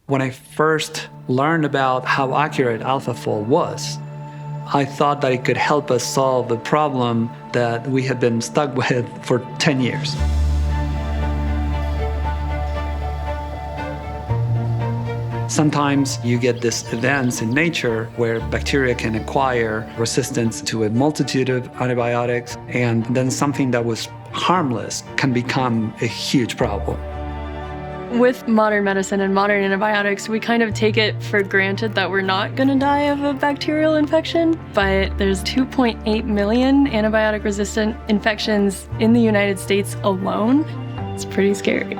When I first learned about how accurate AlphaFold was, I thought that it could help us solve the problem that we had been stuck with for 10 years. Sometimes you get these events in nature where bacteria can acquire resistance to a multitude of antibiotics, and then something that was harmless can become a huge problem. With modern medicine and modern antibiotics, we kind of take it for granted that we're not going to die of a bacterial infection, but there's 2.8 million antibiotic-resistant infections in the United States alone. It's pretty scary.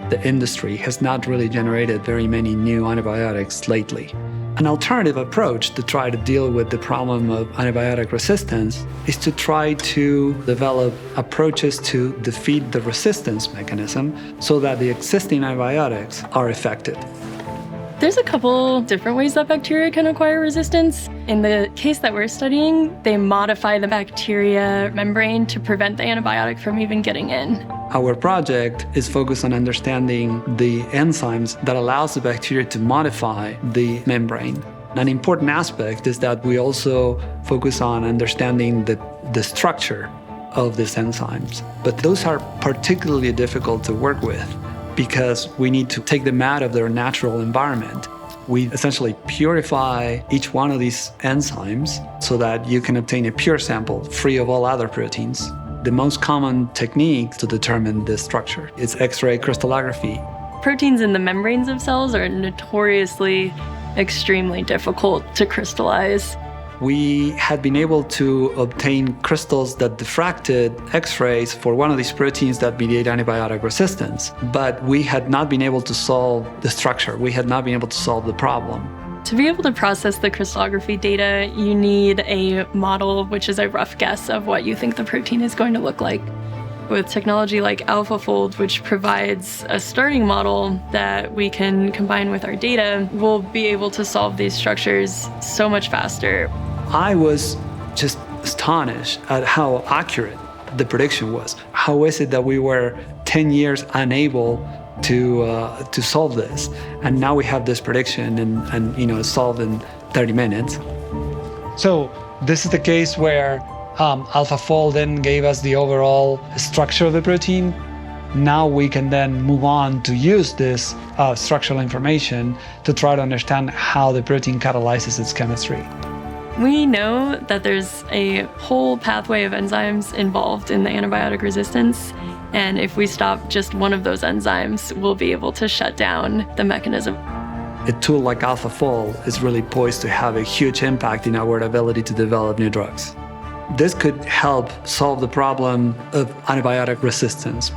The industry has not really generated very many new antibiotics lately. An alternative approach to try to deal with the problem of antibiotic resistance is to try to develop approaches to defeat the resistance mechanism so that the existing antibiotics are effective. There's a couple different ways that bacteria can acquire resistance. In the case that we're studying, they modify the bacteria membrane to prevent the antibiotic from even getting in. Our project is focused on understanding the enzymes that allows the bacteria to modify the membrane. An important aspect is that we also focus on understanding the structure of these enzymes. But those are particularly difficult to work with because we need to take them out of their natural environment. We essentially purify each one of these enzymes so that you can obtain a pure sample free of all other proteins. The most common technique to determine this structure is X-ray crystallography. Proteins in the membranes of cells are notoriously extremely difficult to crystallize. We had been able to obtain crystals that diffracted X-rays for one of these proteins that mediate antibiotic resistance, but we had not been able to solve the structure. We had not been able to solve the problem. To be able to process the crystallography data, you need a model, which is a rough guess of what you think the protein is going to look like. With technology like AlphaFold, which provides a starting model that we can combine with our data, we'll be able to solve these structures so much faster. I was just astonished at how accurate the prediction was. How is it that we were 10 years unable to solve this, and now we have this prediction and it's solved in 30 minutes? So this is the case where AlphaFold then gave us the overall structure of the protein. Now we can then move on to use this structural information to try to understand how the protein catalyzes its chemistry. We know that there's a whole pathway of enzymes involved in the antibiotic resistance, and if we stop just one of those enzymes, we'll be able to shut down the mechanism. A tool like AlphaFold is really poised to have a huge impact in our ability to develop new drugs. This could help solve the problem of antibiotic resistance.